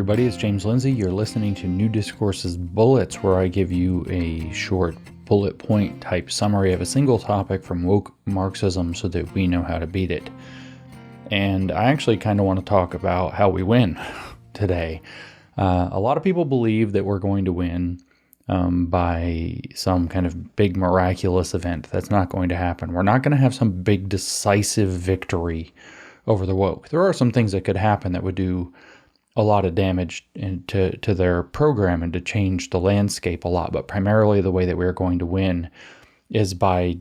everybody, it's James Lindsay. You're listening to New Discourses Bullets, where I give you a short bullet point type summary of a single topic from woke Marxism so that we know how to beat it. And I actually kind of want to talk about how we win today. A lot of people believe that we're going to win by some kind of big miraculous event. That's not going to happen. We're not going to have some big decisive victory over the woke. There are some things that could happen that would do a lot of damage to their program and to change the landscape a lot, but primarily the way that we're going to win is by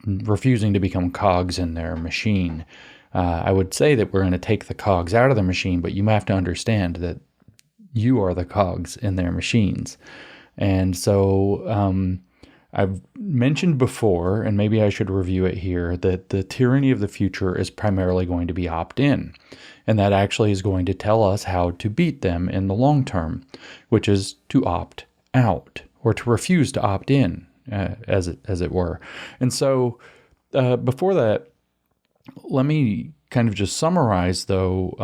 refusing to become cogs in their machine. I would say that we're going to take the cogs out of the machine, but you have to understand that you are the cogs in their machines. And so I've mentioned before, and maybe I should review it here, that the tyranny of the future is primarily going to be opt-in. And that actually is going to tell us how to beat them in the long term, which is to opt out or to refuse to opt in, as it were. And so before that, let me kind of just summarize, though,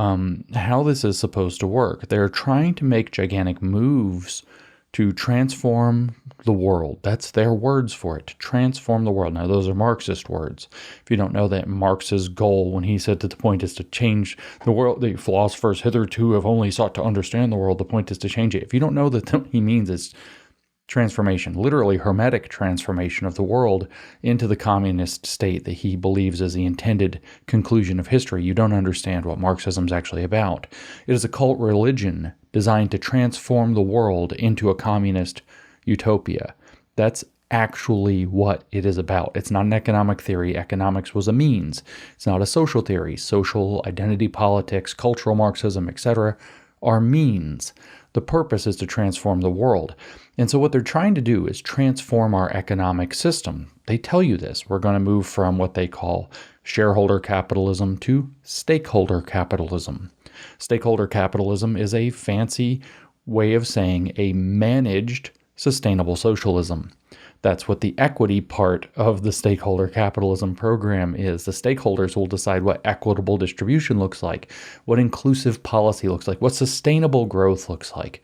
how this is supposed to work. They're trying to make gigantic moves to transform the world. That's their words for it, to transform the world. Now, those are Marxist words. If you don't know that, Marx's goal when he said that the point is to change the world, the philosophers hitherto have only sought to understand the world, the point is to change it. If you don't know that what he means is transformation, literally hermetic transformation of the world into the communist state that he believes is the intended conclusion of history, you don't understand what Marxism is actually about. It is a cult religion designed to transform the world into a communist utopia. That's actually what it is about. It's not an economic theory. Economics was a means. It's not a social theory. Social identity politics, cultural Marxism, etc. are means. The purpose is to transform the world. And so what they're trying to do is transform our economic system. They tell you this. We're going to move from what they call shareholder capitalism to stakeholder capitalism. Stakeholder capitalism is a fancy way of saying a managed sustainable socialism. That's what the equity part of the stakeholder capitalism program is. The stakeholders will decide what equitable distribution looks like, what inclusive policy looks like, what sustainable growth looks like.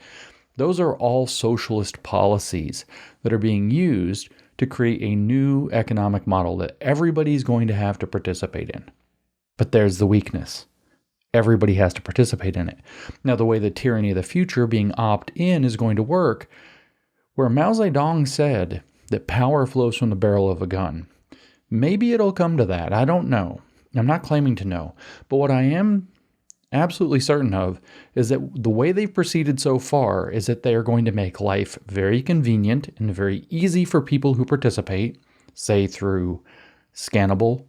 Those are all socialist policies that are being used to create a new economic model that everybody's going to have to participate in. But there's the weakness. Everybody has to participate in it. Now, the way the tyranny of the future being opt-in is going to work, where Mao Zedong said that power flows from the barrel of a gun. Maybe it'll come to that. I don't know. I'm not claiming to know. But what I am absolutely certain of is that the way they've proceeded so far is that they are going to make life very convenient and very easy for people who participate, say through scannable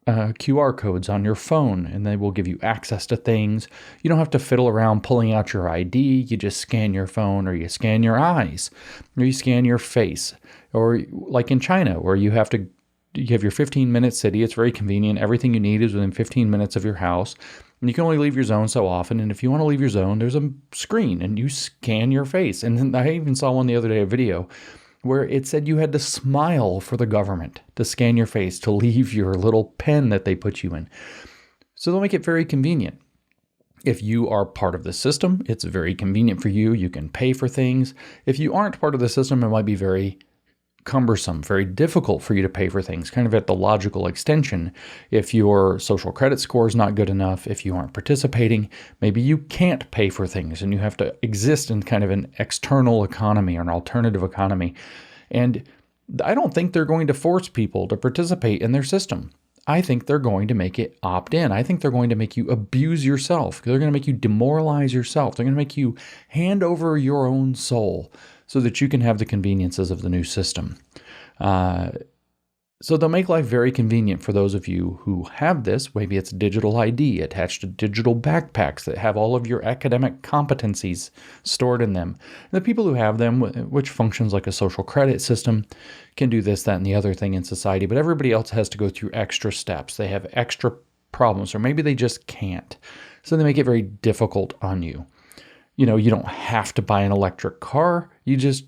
QR codes on your phone, and they will give you access to things. You don't have to fiddle around pulling out your ID. You just scan your phone, or you scan your eyes, or you scan your face, or like in China, where you have your 15-minute city. It's very convenient. Everything you need is within 15 minutes of your house. And you can only leave your zone so often. And if you want to leave your zone, there's a screen and you scan your face. And I even saw one the other day, a video where it said you had to smile for the government to scan your face, to leave your little pen that they put you in. So they'll make it very convenient. If you are part of the system, it's very convenient for you. You can pay for things. If you aren't part of the system, it might be very cumbersome, very difficult for you to pay for things, kind of at the logical extension. If your social credit score is not good enough, if you aren't participating, maybe you can't pay for things and you have to exist in kind of an external economy or an alternative economy. And I don't think they're going to force people to participate in their system. I think they're going to make it opt-in. I think they're going to make you abuse yourself. They're going to make you demoralize yourself. They're going to make you hand over your own soul so that you can have the conveniences of the new system. So they'll make life very convenient for those of you who have this. Maybe it's digital ID attached to digital backpacks that have all of your academic competencies stored in them. And the people who have them, which functions like a social credit system, can do this, that, and the other thing in society. But everybody else has to go through extra steps. They have extra problems, or maybe they just can't. So they make it very difficult on you. You know, you don't have to buy an electric car. You just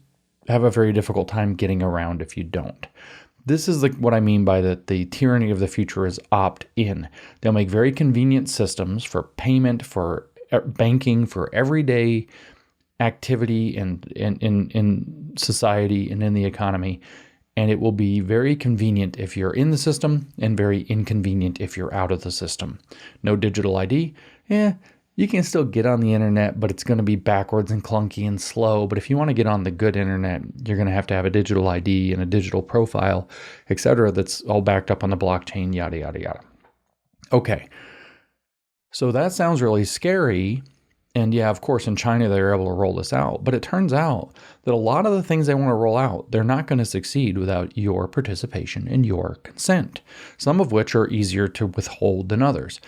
have a very difficult time getting around if you don't. This is what I mean by the tyranny of the future is opt-in. They'll make very convenient systems for payment, for banking for everyday activity in society and in the economy. And it will be very convenient if you're in the system and very inconvenient if you're out of the system. No digital ID. You can still get on the internet, but it's going to be backwards and clunky and slow. But if you want to get on the good internet, you're going to have a digital ID and a digital profile, etc. That's all backed up on the blockchain, yada, yada, yada. Okay. So that sounds really scary. And yeah, of course, in China, they're able to roll this out. But it turns out that a lot of the things they want to roll out, they're not going to succeed without your participation and your consent, some of which are easier to withhold than others.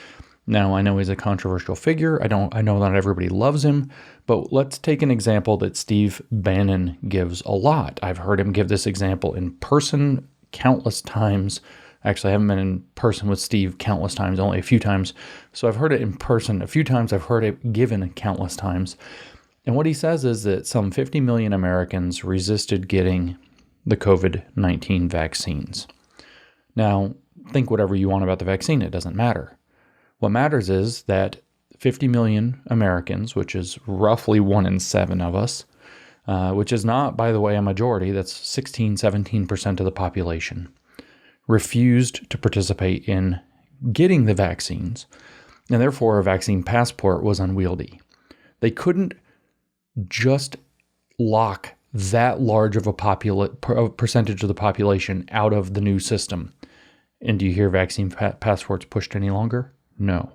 Now, I know he's a controversial figure. I know not everybody loves him, but let's take an example that Steve Bannon gives a lot. I've heard him give this example in person countless times. Actually, I haven't been in person with Steve countless times, only a few times. So I've heard it in person a few times. I've heard it given countless times. And what he says is that some 50 million Americans resisted getting the COVID-19 vaccines. Now, think whatever you want about the vaccine. It doesn't matter. What matters is that 50 million Americans, which is roughly 1 in 7 of us, which is not, by the way, a majority, that's 17% of the population, refused to participate in getting the vaccines, and therefore a vaccine passport was unwieldy. They couldn't just lock that large of a percentage of the population out of the new system. And do you hear vaccine passports pushed any longer? No.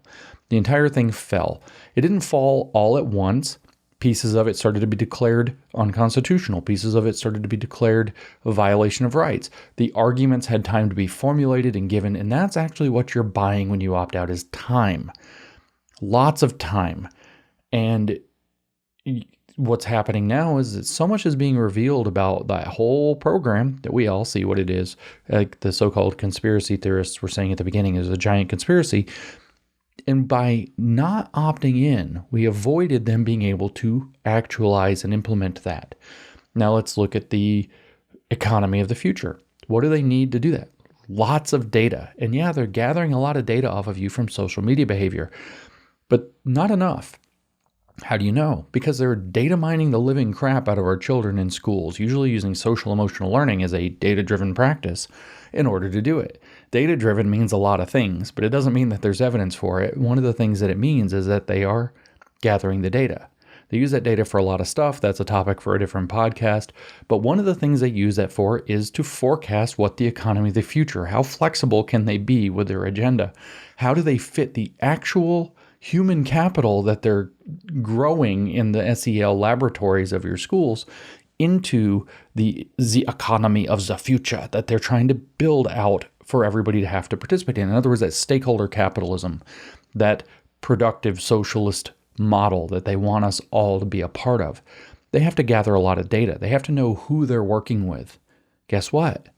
The entire thing fell. It didn't fall all at once. Pieces of it started to be declared unconstitutional. Pieces of it started to be declared a violation of rights. The arguments had time to be formulated and given, and that's actually what you're buying when you opt out is time. Lots of time. And what's happening now is that so much is being revealed about that whole program that we all see what it is. Like the so-called conspiracy theorists were saying at the beginning, is a giant conspiracy. And by not opting in, we avoided them being able to actualize and implement that. Now let's look at the economy of the future. What do they need to do that? Lots of data. And yeah, they're gathering a lot of data off of you from social media behavior, but not enough. How do you know? Because they're data mining the living crap out of our children in schools, usually using social emotional learning as a data-driven practice in order to do it. Data-driven means a lot of things, but it doesn't mean that there's evidence for it. One of the things that it means is that they are gathering the data. They use that data for a lot of stuff. That's a topic for a different podcast. But one of the things they use that for is to forecast what the economy of the future, how flexible can they be with their agenda? How do they fit the actual human capital that they're growing in the SEL laboratories of your schools into the economy of the future that they're trying to build out for everybody to have to participate in. In other words, that stakeholder capitalism, that productive socialist model that they want us all to be a part of. They have to gather a lot of data. They have to know who they're working with. Guess what?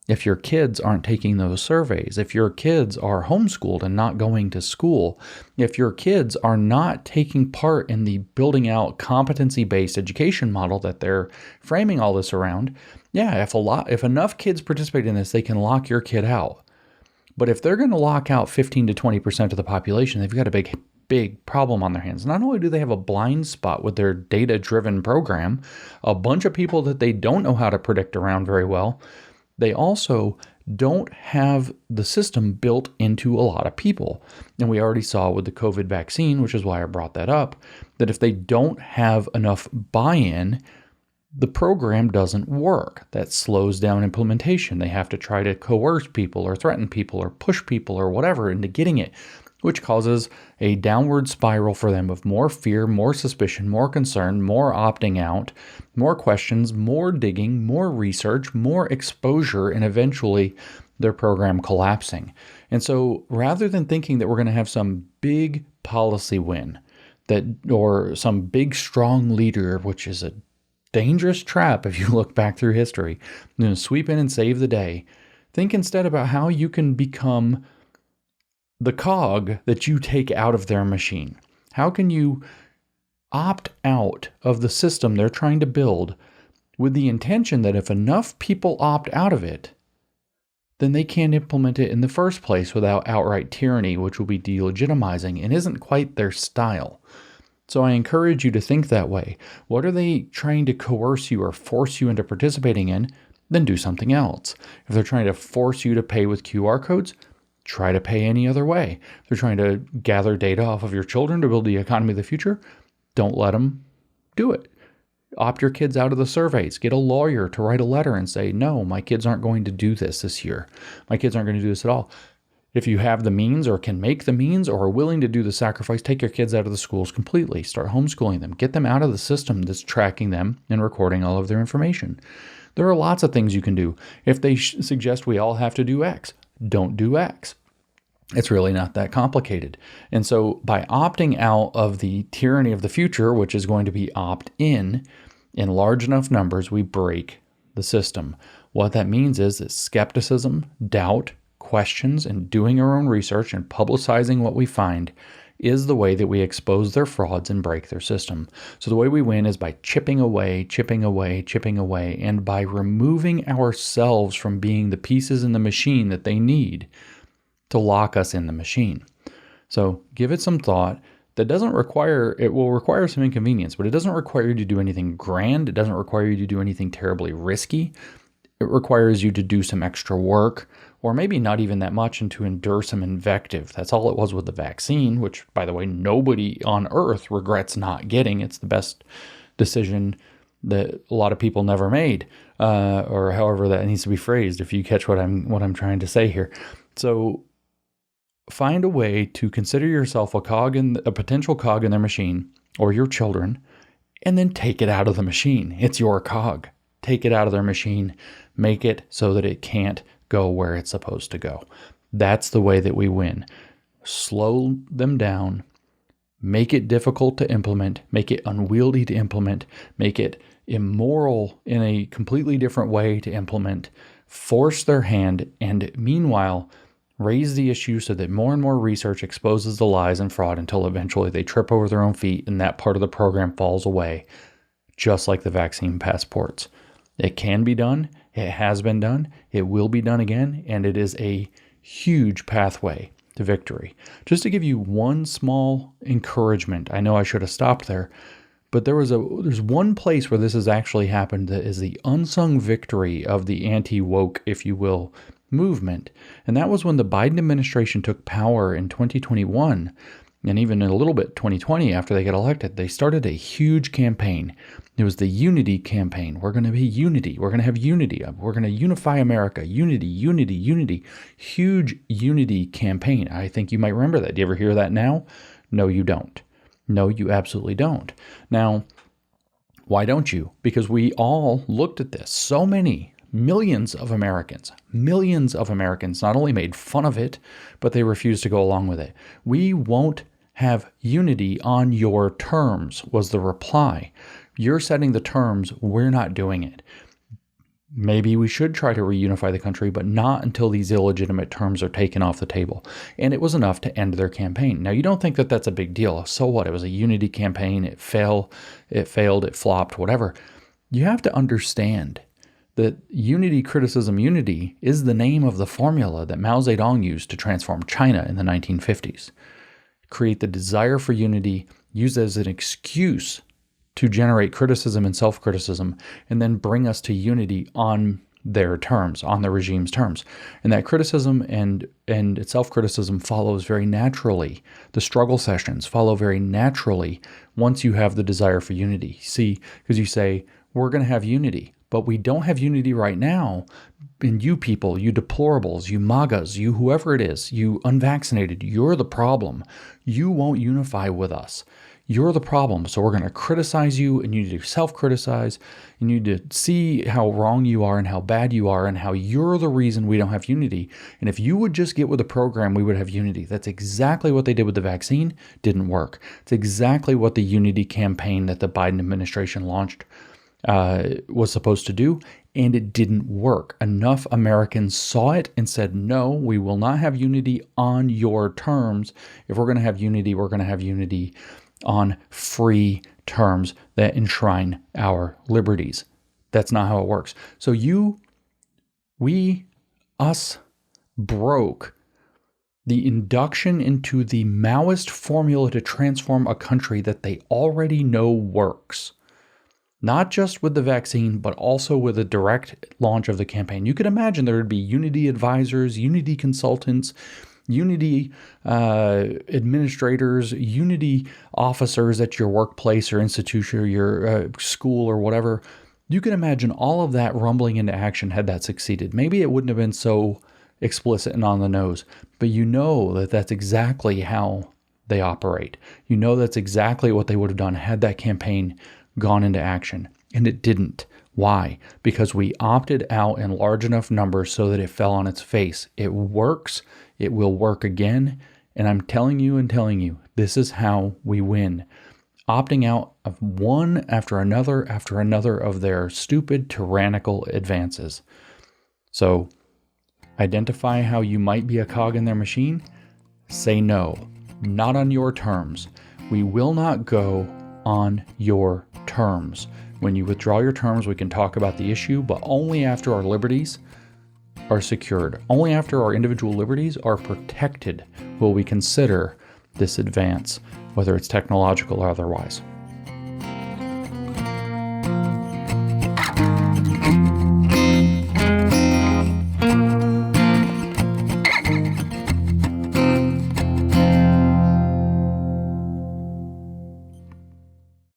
If your kids aren't taking those surveys, if your kids are homeschooled and not going to school, if your kids are not taking part in the building out competency-based education model that they're framing all this around, yeah, if enough kids participate in this, they can lock your kid out. But if they're going to lock out 15 to 20% of the population, they've got a big problem on their hands. Not only do they have a blind spot with their data-driven program, a bunch of people that they don't know how to predict around very well, they also don't have the system built into a lot of people. And we already saw with the COVID vaccine, which is why I brought that up, that if they don't have enough buy-in, the program doesn't work. That slows down implementation. They have to try to coerce people or threaten people or push people or whatever into getting it, which causes a downward spiral for them of more fear, more suspicion, more concern, more opting out, more questions, more digging, more research, more exposure, and eventually their program collapsing. And so rather than thinking that we're going to have some big policy win or some big strong leader, which is a dangerous trap if you look back through history, sweep in and save the day, think instead about how you can become the cog that you take out of their machine. How can you opt out of the system they're trying to build with the intention that if enough people opt out of it, then they can't implement it in the first place without outright tyranny, which will be delegitimizing and isn't quite their style. So I encourage you to think that way. What are they trying to coerce you or force you into participating in? Then do something else. If they're trying to force you to pay with QR codes, try to pay any other way. If they're trying to gather data off of your children to build the economy of the future, don't let them do it. Opt your kids out of the surveys. Get a lawyer to write a letter and say, no, my kids aren't going to do this year. My kids aren't going to do this at all. If you have the means or can make the means or are willing to do the sacrifice, take your kids out of the schools completely. Start homeschooling them. Get them out of the system that's tracking them and recording all of their information. There are lots of things you can do. If they suggest we all have to do X, don't do X. It's really not that complicated. And so by opting out of the tyranny of the future, which is going to be opt-in large enough numbers, we break the system. What that means is that skepticism, doubt, questions, and doing our own research and publicizing what we find is the way that we expose their frauds and break their system. So the way we win is by chipping away, and by removing ourselves from being the pieces in the machine that they need to lock us in the machine. So give it some thought. It will require some inconvenience, but it doesn't require you to do anything grand. It doesn't require you to do anything terribly risky. It requires you to do some extra work, or maybe not even that much, and to endure some invective. That's all it was with the vaccine, which, by the way, nobody on earth regrets not getting. It's the best decision that a lot of people never made, or however that needs to be phrased, if you catch what I'm trying to say here. So find a way to consider yourself a potential cog in their machine, or your children, and then take it out of the machine. It's your cog. Take it out of their machine. Make it so that it can't go where it's supposed to go. That's the way that we win. Slow them down. Make it difficult to implement. Make it unwieldy to implement. Make it immoral in a completely different way to implement. Force their hand, and meanwhile, raise the issue so that more and more research exposes the lies and fraud until eventually they trip over their own feet and that part of the program falls away, just like the vaccine passports. It can be done. It has been done. It will be done again. And it is a huge pathway to victory. Just to give you one small encouragement, I know I should have stopped there, but there's one place where this has actually happened that is the unsung victory of the anti-woke, if you will, movement. And that was when the Biden administration took power in 2021, and even in a little bit 2020 after they got elected. They started a huge campaign. It was the unity campaign. We're going to be unity. We're going to have unity. We're going to unify America. Unity, unity, unity. Huge unity campaign. I think you might remember that. Do you ever hear that now? No, you don't. No, you absolutely don't. Now, why don't you? Because we all looked at this. So many, millions of Americans not only made fun of it, but they refused to go along with it. We won't have unity on your terms, was the reply. You're setting the terms. We're not doing it. Maybe we should try to reunify the country, but not until these illegitimate terms are taken off the table. And it was enough to end their campaign. Now, you don't think that that's a big deal. So what? It was a unity campaign. It failed, it flopped, whatever. You have to understand that unity, criticism, unity is the name of the formula that Mao Zedong used to transform China in the 1950s. Create the desire for unity, use as an excuse to generate criticism and self-criticism, and then bring us to unity on their terms, on the regime's terms. And that criticism and self-criticism follows very naturally. The struggle sessions follow very naturally once you have the desire for unity. See, because you say, we're going to have unity, but we don't have unity right now. And you people, you deplorables, you MAGAs, you whoever it is, you unvaccinated, you're the problem. You won't unify with us. You're the problem. So we're going to criticize you, and you need to self-criticize. You need to see how wrong you are and how bad you are and how you're the reason we don't have unity. And if you would just get with the program, we would have unity. That's exactly what they did with the vaccine. Didn't work. It's exactly what the unity campaign that the Biden administration launched was supposed to do, and it didn't work. Enough Americans saw it and said, no, we will not have unity on your terms. If we're going to have unity, we're going to have unity on free terms that enshrine our liberties. That's not how it works. So us broke The induction into the Maoist formula to transform a country that they already know works. Not just with the vaccine, but also with the direct launch of the campaign. You could imagine there would be unity advisors, unity consultants, unity administrators, unity officers at your workplace or institution or your school or whatever. You can imagine all of that rumbling into action had that succeeded. Maybe it wouldn't have been so explicit and on the nose, but you know that that's exactly how they operate. You know that's exactly what they would have done had that campaign gone into action. And it didn't. Why? Because we opted out in large enough numbers so that it fell on its face. It works. It will work again. And I'm telling you, this is how we win. Opting out of one after another of their stupid, tyrannical advances. So, identify how you might be a cog in their machine. Say no. Not on your terms. We will not go on your terms. When you withdraw your terms, we can talk about the issue, but only after our liberties are secured. Only after our individual liberties are protected will we consider this advance, whether it's technological or otherwise.